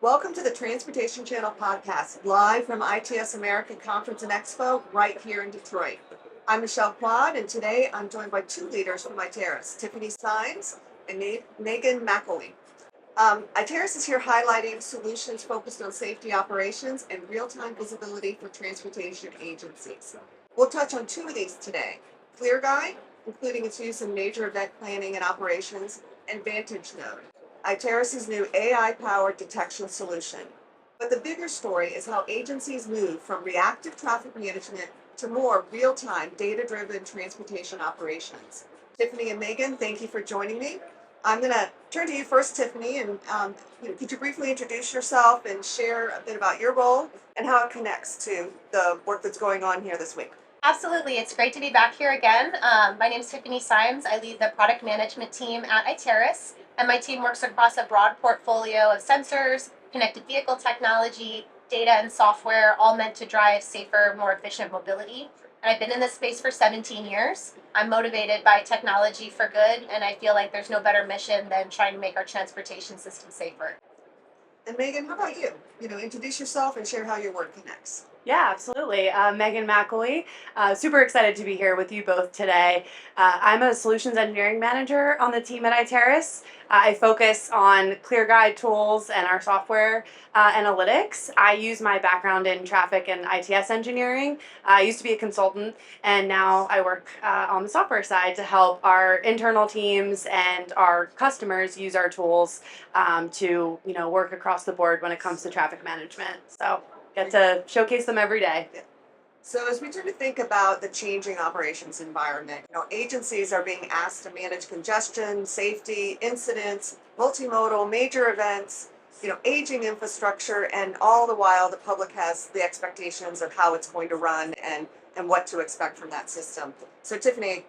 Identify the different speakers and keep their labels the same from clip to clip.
Speaker 1: Welcome to the Transportation Channel podcast, live from ITS America Conference and Expo right here in Detroit. I'm Michelle Quad, and today I'm joined by two leaders from Iteris, Tiffany Symes and Megan McElwee. Iteris is here highlighting solutions focused on safety operations and real-time visibility for transportation agencies. We'll touch on two of these today, ClearGuide, including its use in major event planning and operations, and VantageNode, Iteris' new AI-powered detection solution. But the bigger story is how agencies move from reactive traffic management to more real-time, data-driven transportation operations. Tiffany and Megan, thank you for joining me. I'm going to turn to you first, Tiffany, and could you briefly introduce yourself and share a bit about your role and how it connects to the work that's going on here this week?
Speaker 2: Absolutely. It's great to be back here again. My name is Tiffany Symes. I lead the product management team at Iteris, and my team works across a broad portfolio of sensors, connected vehicle technology, data, and software, all meant to drive safer, more efficient mobility. And I've been in this space for 17 years. I'm motivated by technology for good, and I feel like there's no better mission than trying to make our transportation system safer.
Speaker 1: And Megan, how about you? Introduce yourself and share how your work connects.
Speaker 3: Yeah, absolutely. Megan McElwee. Super excited to be here with you both today. I'm a solutions engineering manager on the team at Iteris. I focus on ClearGuide tools and our software analytics. I use my background in traffic and ITS engineering. I used to be a consultant, and now I work on the software side to help our internal teams and our customers use our tools to work across the board when it comes to traffic management. So get to showcase them every day.
Speaker 1: So as we try to think about the changing operations environment, agencies are being asked to manage congestion, safety, incidents, multimodal, major events, aging infrastructure, and all the while the public has the expectations of how it's going to run and what to expect from that system. So Tiffany,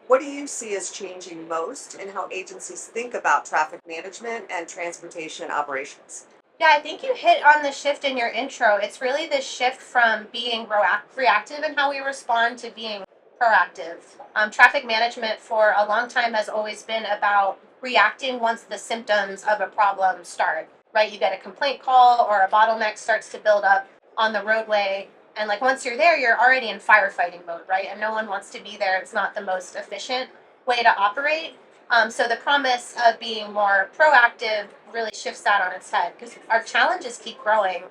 Speaker 1: what do you see as changing most in how agencies think about traffic management and transportation operations?
Speaker 2: Yeah, I think you hit on the shift in your intro. It's really this shift from being reactive in how we respond to being proactive. Traffic management for a long time has always been about reacting once the symptoms of a problem start, right? You get a complaint call or a bottleneck starts to build up on the roadway. And once you're there, you're already in firefighting mode, right? And no one wants to be there. It's not the most efficient way to operate. So the promise of being more proactive really shifts that on its head because our challenges keep growing.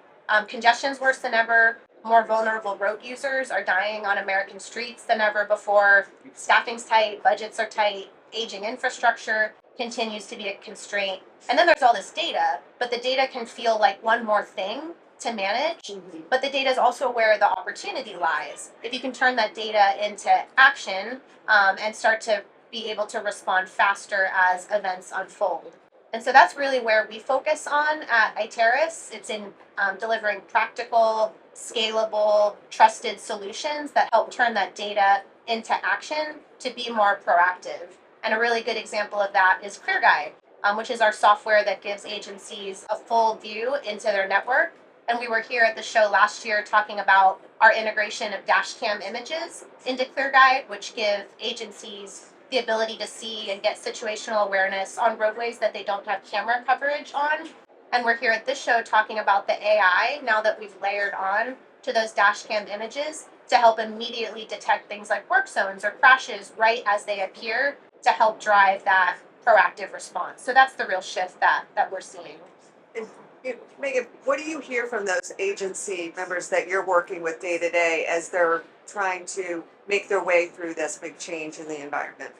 Speaker 2: Congestion's worse than ever. More vulnerable road users are dying on American streets than ever before. Staffing's tight, budgets are tight, aging infrastructure continues to be a constraint. And then there's all this data, but the data can feel like one more thing to manage, but the data is also where the opportunity lies. If you can turn that data into action and start to be able to respond faster as events unfold. And so that's really where we focus on at Iteris. It's in delivering practical, scalable, trusted solutions that help turn that data into action to be more proactive. And a really good example of that is ClearGuide, which is our software that gives agencies a full view into their network. And we were here at the show last year talking about our integration of dash cam images into ClearGuide, which give agencies the ability to see and get situational awareness on roadways that they don't have camera coverage on. And we're here at this show talking about the AI now that we've layered on to those dash cam images to help immediately detect things like work zones or crashes right as they appear to help drive that proactive response. So that's the real shift that we're seeing.
Speaker 1: And Megan, what do you hear from those agency members that you're working with day to day as they're trying to make their way through this big change in the environment?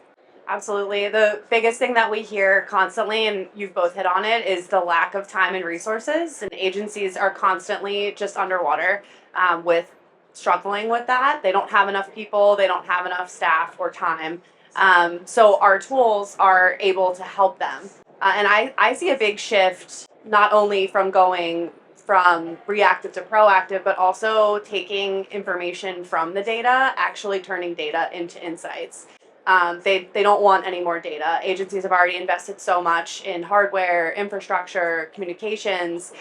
Speaker 3: Absolutely. The biggest thing that we hear constantly, and you've both hit on it, is the lack of time and resources. And agencies are constantly just underwater with struggling with that. They don't have enough people, they don't have enough staff or time. So our tools are able to help them. And I see a big shift not only from going from reactive to proactive, but also taking information from the data, actually turning data into insights. They don't want any more data. Agencies have already invested so much in hardware, infrastructure, communications.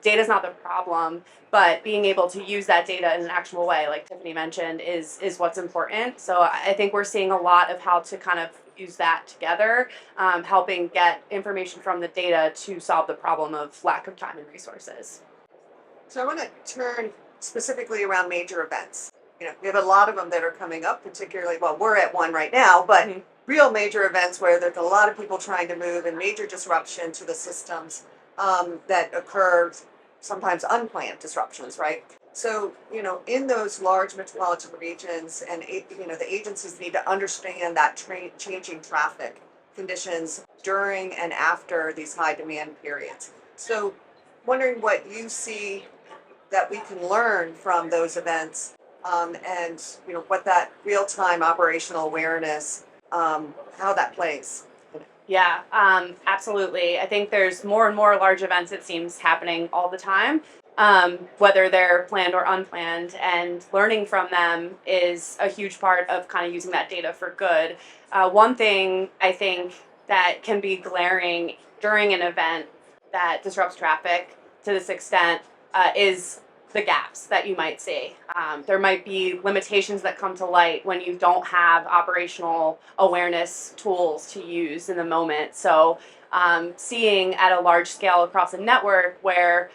Speaker 3: Data is not the problem, but being able to use that data in an actual way, like Tiffany mentioned, is what's important. So I think we're seeing a lot of how to kind of use that together, helping get information from the data to solve the problem of lack of time and resources.
Speaker 1: So I want to turn specifically around major events. We have a lot of them that are coming up, particularly, well, we're at one right now, but real major events where there's a lot of people trying to move and major disruption to the systems that occur, sometimes unplanned disruptions, right? So, in those large metropolitan regions, and the agencies need to understand that changing traffic conditions during and after these high demand periods. So, wondering what you see that we can learn from those events, and what that real-time operational awareness, how that plays.
Speaker 3: Yeah, absolutely. I think there's more and more large events, it seems, happening all the time, whether they're planned or unplanned, and learning from them is a huge part of kind of using that data for good. One thing I think that can be glaring during an event that disrupts traffic to this extent is the gaps that you might see. There might be limitations that come to light when you don't have operational awareness tools to use in the moment. So seeing at a large scale across a network where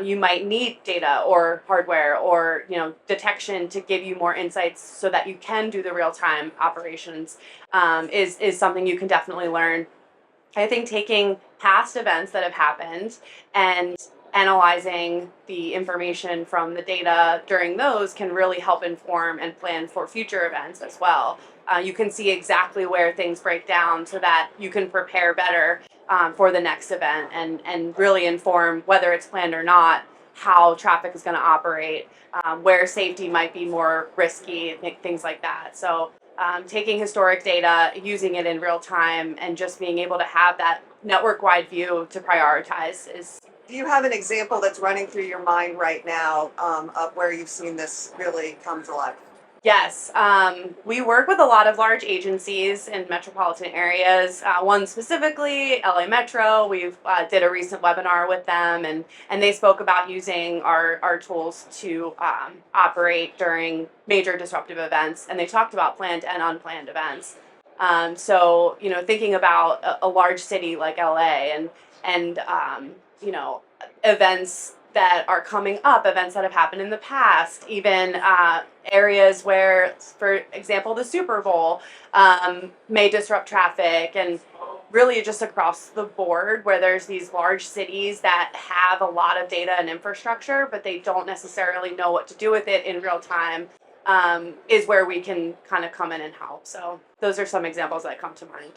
Speaker 3: you might need data or hardware or detection to give you more insights so that you can do the real-time operations is something you can definitely learn. I think taking past events that have happened and analyzing the information from the data during those can really help inform and plan for future events as well. You can see exactly where things break down so that you can prepare better for the next event and really inform, whether it's planned or not, how traffic is going to operate, where safety might be more risky, things like that. So taking historic data, using it in real time, and just being able to have that network-wide view to prioritize is.
Speaker 1: Do you have an example that's running through your mind right now of where you've seen this really come to life?
Speaker 3: Yes, we work with a lot of large agencies in metropolitan areas. One specifically, LA Metro. We did a recent webinar with them, and they spoke about using our tools to operate during major disruptive events, and they talked about planned and unplanned events. So thinking about a large city like LA and events that are coming up, events that have happened in the past, even areas where, for example, the Super Bowl may disrupt traffic, and really just across the board where there's these large cities that have a lot of data and infrastructure, but they don't necessarily know what to do with it in real time, is where we can kind of come in and help. So those are some examples that come to mind.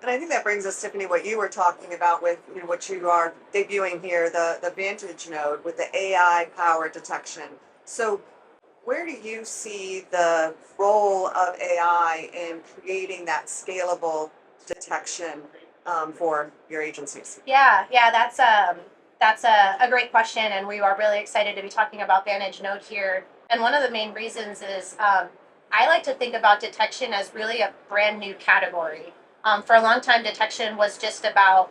Speaker 1: And I think that brings us, Tiffany, what you were talking about with what you are debuting here, the Vantage node with the AI powered detection. So where do you see the role of AI in creating that scalable detection for your agencies?
Speaker 2: Yeah, that's a great question, and we are really excited to be talking about Vantage Node here. And one of the main reasons is I like to think about detection as really a brand new category. For a long time, detection was just about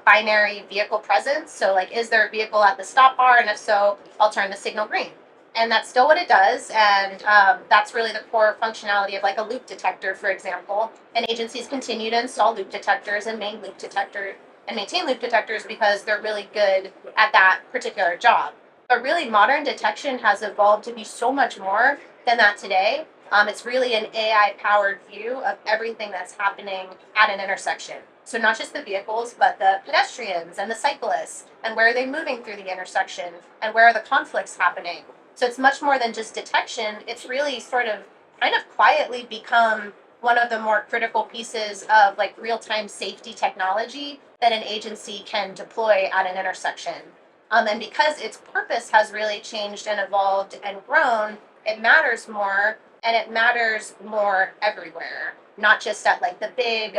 Speaker 2: binary vehicle presence. So, like, is there a vehicle at the stop bar? And if so, I'll turn the signal green. And that's still what it does. And that's really the core functionality of like a loop detector, for example. And agencies continue to install loop detectors and maintain loop detectors because they're really good at that particular job. But really, modern detection has evolved to be so much more than that today. It's really an AI-powered view of everything that's happening at an intersection. So not just the vehicles, but the pedestrians and the cyclists, and where are they moving through the intersection, and where are the conflicts happening. So it's much more than just detection. It's really sort of kind of quietly become one of the more critical pieces of like real-time safety technology that an agency can deploy at an intersection. And because its purpose has really changed and evolved and grown, it matters more, and it matters more everywhere, not just at like the big,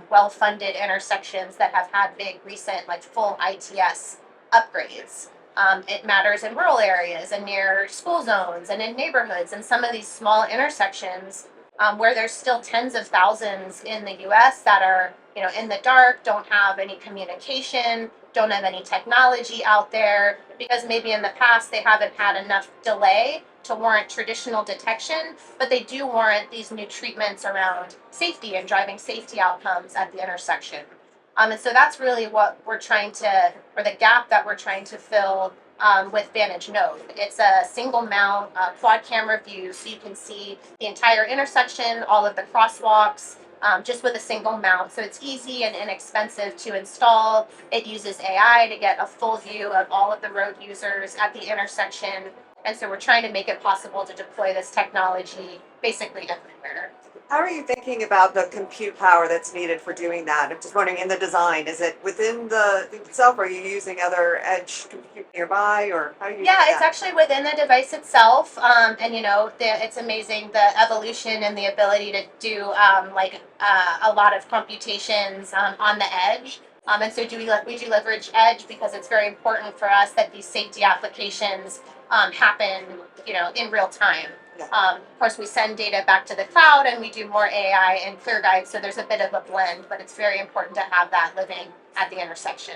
Speaker 2: well-funded intersections that have had big recent like full ITS upgrades. It matters in rural areas and near school zones and in neighborhoods and some of these small intersections where there's still tens of thousands in the US that are in the dark, don't have any communication, don't have any technology out there, because maybe in the past they haven't had enough delay to warrant traditional detection, but they do warrant these new treatments around safety and driving safety outcomes at the intersection. And so that's really what we're trying to, or the gap that we're trying to fill with Vantage Node. It's a single mount quad camera view, so you can see the entire intersection, all of the crosswalks, just with a single mount. So it's easy and inexpensive to install. It uses AI to get a full view of all of the road users at the intersection. And so we're trying to make it possible to deploy this technology basically everywhere.
Speaker 1: How are you thinking about the compute power that's needed for doing that? I'm just wondering, in the design, is it within the thing itself, or are you using other edge compute nearby, or how do you do
Speaker 2: Yeah, it's
Speaker 1: that?
Speaker 2: actually within the device itself, and it's amazing the evolution and the ability to do a lot of computations on the edge. And so we do leverage edge because it's very important for us that these safety applications happen, in real time.
Speaker 1: Yeah.
Speaker 2: Of course, we send data back to the cloud, and we do more AI and ClearGuide, so there's a bit of a blend, but it's very important to have that living at the intersection.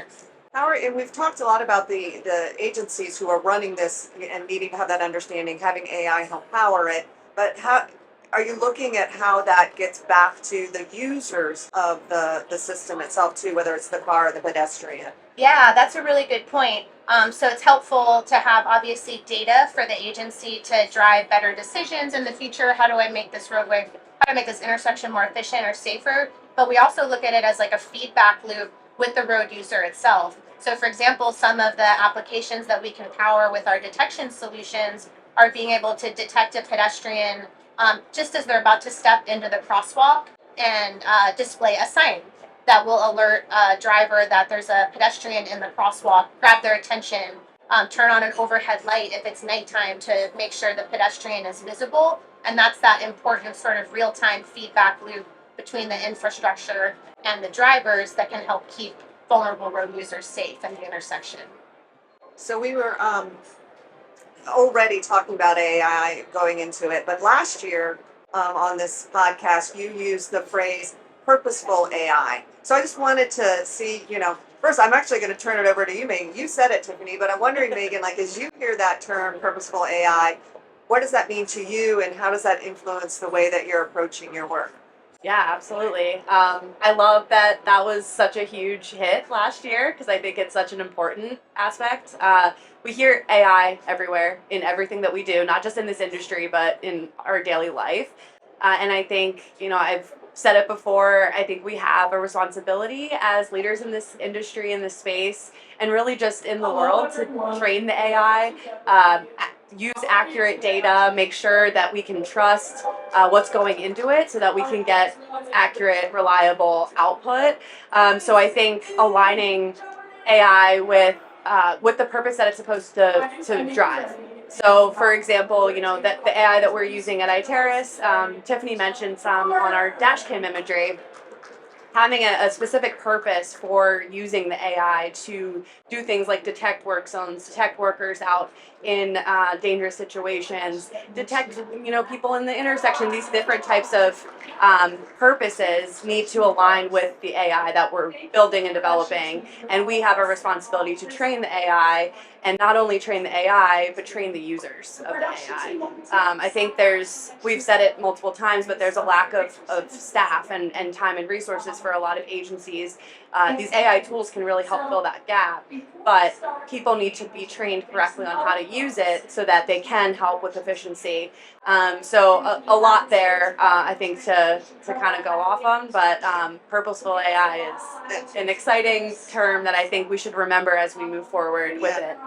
Speaker 1: And we've talked a lot about the agencies who are running this and needing to have that understanding, having AI help power it. But how are you looking at how that gets back to the users of the system itself too, whether it's the car or the pedestrian?
Speaker 2: Yeah, that's a really good point. So it's helpful to have obviously data for the agency to drive better decisions in the future. How do I make this roadway, how do I make this intersection more efficient or safer? But we also look at it as like a feedback loop with the road user itself. So for example, some of the applications that we can power with our detection solutions are being able to detect a pedestrian just as they're about to step into the crosswalk and display a sign that will alert a driver that there's a pedestrian in the crosswalk, grab their attention, turn on an overhead light if it's nighttime to make sure the pedestrian is visible. And that's that important sort of real-time feedback loop between the infrastructure and the drivers that can help keep vulnerable road users safe in the intersection.
Speaker 1: So we were already talking about AI going into it, but last year on this podcast, you used the phrase purposeful AI. So I just wanted to see, first I'm actually going to turn it over to you, Megan. You said it, Tiffany, but I'm wondering, Megan, like as you hear that term purposeful AI, what does that mean to you, and how does that influence the way that you're approaching your work?
Speaker 3: Yeah, absolutely. I love that was such a huge hit last year because I think it's such an important aspect. We hear AI everywhere in everything that we do, not just in this industry, but in our daily life. And I think, I've said it before, I think we have a responsibility as leaders in this industry, in this space, and really just in the world to train the AI, use accurate data, make sure that we can trust what's going into it so that we can get accurate, reliable output. So I think aligning AI with the purpose that it's supposed to drive. So, for example, that the AI that we're using at Iteris, Tiffany mentioned some on our dash cam imagery, having a specific purpose for using the AI to do things like detect work zones, detect workers out in dangerous situations, detect people in the intersection. These different types of purposes need to align with the AI that we're building and developing, and we have a responsibility to train the AI, and not only train the AI, but train the users of the AI. I think we've said it multiple times, but there's a lack of staff and time and resources for a lot of agencies. These AI tools can really help fill that gap, but people need to be trained correctly on how to use it so that they can help with efficiency. So a lot there, I think, to kind of go off on, but purposeful AI is an exciting term that I think we should remember as we move forward with it.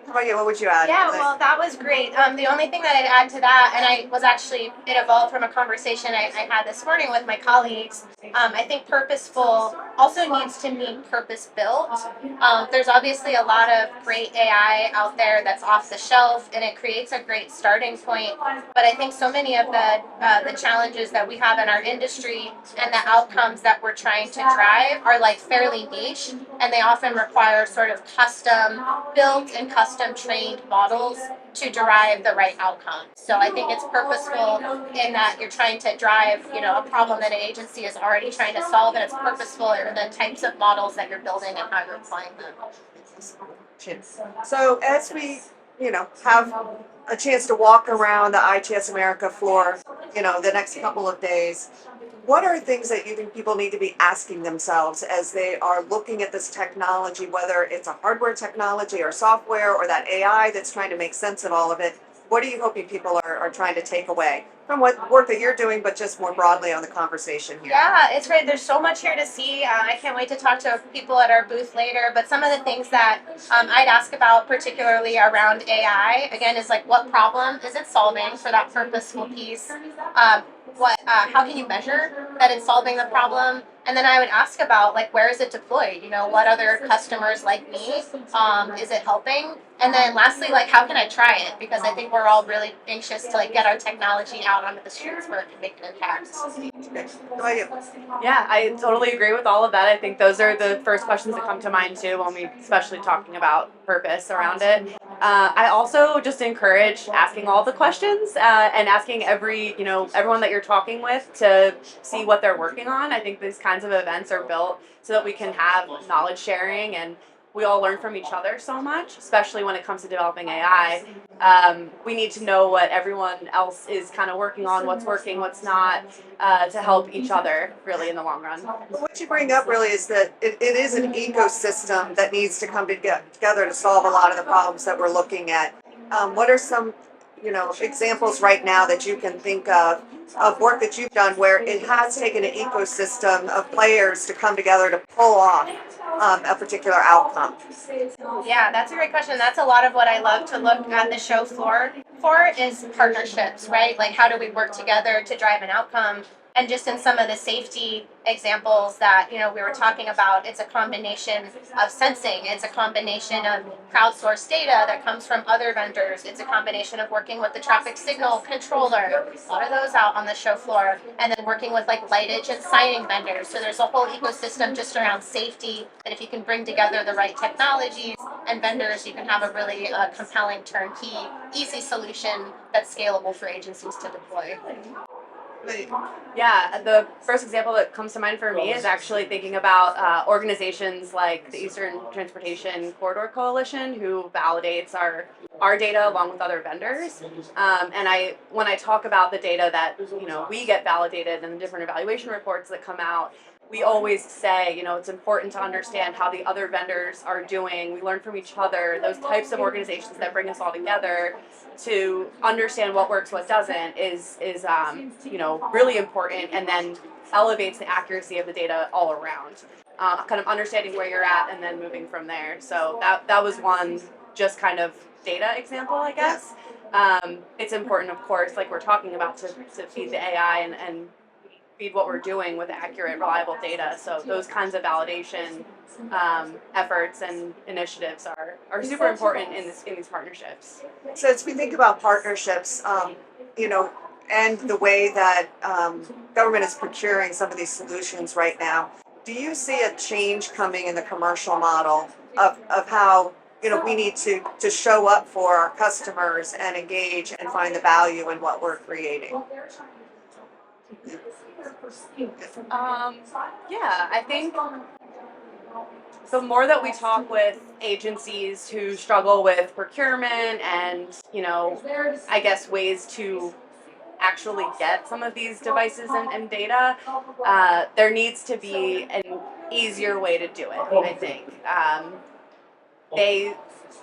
Speaker 1: How about you? What would you add?
Speaker 2: Yeah, well, that was great. The only thing that I'd add to that, and it evolved from a conversation I had this morning with my colleagues. I think purposeful also needs to mean purpose built. There's obviously a lot of great AI out there that's off the shelf, and it creates a great starting point. But I think so many of the challenges that we have in our industry and the outcomes that we're trying to drive are like fairly niche, and they often require sort of custom built and custom custom trained models to derive the right outcome. So I think it's purposeful in that you're trying to drive, a problem that an agency is already trying to solve, and it's purposeful in the types of models that you're building and how you're applying them.
Speaker 1: So as we, have a chance to walk around the ITS America floor, the next couple of days, what are things that you think people need to be asking themselves as they are looking at this technology, whether it's a hardware technology or software or that AI that's trying to make sense of all of it? What are you hoping people are trying to take away from what work that you're doing, but just more broadly on the conversation here?
Speaker 2: Yeah, it's great. There's so much here to see. I can't wait to talk to people at our booth later. But some of the things that I'd ask about, particularly around AI, again, is like what problem is it solving for that purposeful piece? How can you measure that it's solving the problem? And then I would ask about like where is it deployed? What other customers like me is it helping? And then lastly, like how can I try it? Because I think we're all really anxious to like get our technology out onto the streets where it can make an impact.
Speaker 3: Yeah, I totally agree with all of that. I think those are the first questions that come to mind too when we, especially talking about purpose around it. I also just encourage asking all the questions and asking everyone that you're talking with to see what they're working on. I think these kinds of events are built so that we can have knowledge sharing and we all learn from each other so much, especially when it comes to developing AI. We need to know what everyone else is kind of working on, what's working, what's not, to help each other really in the long run.
Speaker 1: What you bring up really is that it is an ecosystem that needs to come together to solve a lot of the problems that we're looking at. What are some, examples right now that you can think of work that you've done where it has taken an ecosystem of players to come together to pull off a particular outcome?
Speaker 2: Yeah, that's a great question. That's a lot of what I love to look at the show floor for is partnerships, right? Like how do we work together to drive an outcome? And just in some of the safety examples that we were talking about, it's a combination of sensing. It's a combination of crowdsourced data that comes from other vendors. It's a combination of working with the traffic signal controller. A lot of those out on the show floor, and then working with like lightage and signing vendors. So there's a whole ecosystem just around safety. That if you can bring together the right technologies and vendors, you can have a really compelling turnkey, easy solution that's scalable for agencies to deploy.
Speaker 3: Yeah, the first example that comes to mind for me is actually thinking about organizations like the Eastern Transportation Corridor Coalition, who validates our data along with other vendors. And when I talk about the data that we get validated and the different evaluation reports that come out, we always say, it's important to understand how the other vendors are doing. We learn from each other. Those types of organizations that bring us all together to understand what works, what doesn't is really important, and then elevates the accuracy of the data all around. Kind of understanding where you're at and then moving from there. So that was one just kind of data example, I guess. It's important, of course, like we're talking about, to feed the AI and feed what we're doing with accurate, reliable data. So those kinds of validation efforts and initiatives are super important in these partnerships.
Speaker 1: So as we think about partnerships, and the way that government is procuring some of these solutions right now, do you see a change coming in the commercial model of how we need to show up for our customers and engage and find the value in what we're creating?
Speaker 3: Yeah, I think the more that we talk with agencies who struggle with procurement and, I guess ways to actually get some of these devices and data, there needs to be an easier way to do it, I think. They,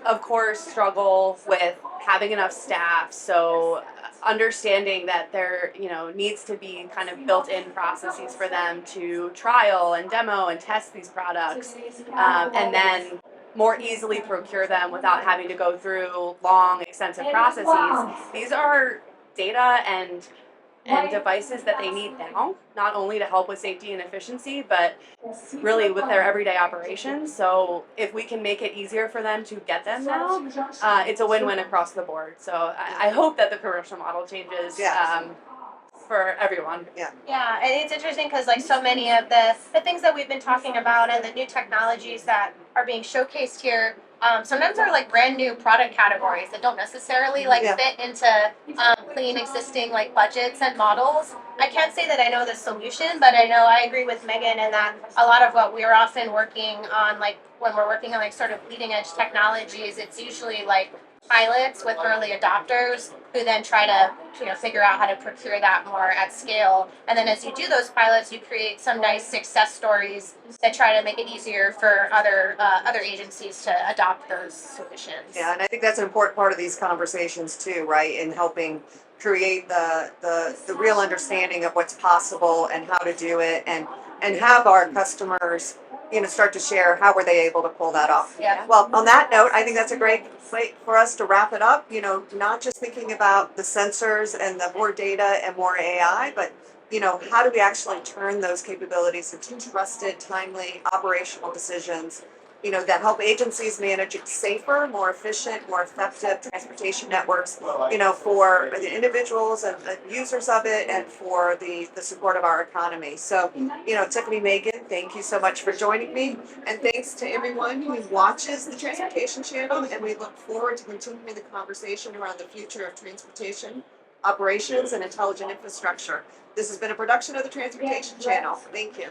Speaker 3: of course, struggle with having enough staff, so understanding that there needs to be kind of built-in processes for them to trial and demo and test these products, and then more easily procure them without having to go through long, extensive processes. These are data and devices that they need now, not only to help with safety and efficiency, but really with their everyday operations. So if we can make it easier for them to get them now, it's a win-win across the board. So I hope that the commercial model changes for everyone.
Speaker 2: Yeah, and it's interesting because like so many of the things that we've been talking about and the new technologies that are being showcased here, sometimes are like brand new product categories that don't necessarily like
Speaker 1: Yeah.
Speaker 2: fit into clean existing like budgets and models. I can't say that I know the solution, but I know I agree with Megan in that a lot of what we're often working on, like when we're working on like sort of leading edge technologies, it's usually like pilots with early adopters who then try to figure out how to procure that more at scale. And then as you do those pilots, you create some nice success stories that try to make it easier for other agencies to adopt those solutions.
Speaker 1: Yeah, and I think that's an important part of these conversations too, right? In helping create the real understanding of what's possible and how to do it, and have our customers, start to share how were they able to pull that off.
Speaker 2: Yeah.
Speaker 1: Well, on that note, I think that's a great way for us to wrap it up. Not just thinking about the sensors and the more data and more AI, but how do we actually turn those capabilities into trusted, timely, operational decisions, that help agencies manage safer, more efficient, more effective transportation networks, for the individuals and the users of it, and for the support of our economy. So, Tiffany, Megan, thank you so much for joining me. And thanks to everyone who watches the Transportation Channel. And we look forward to continuing the conversation around the future of transportation, operations, and intelligent infrastructure. This has been a production of the Transportation Channel. Thank you.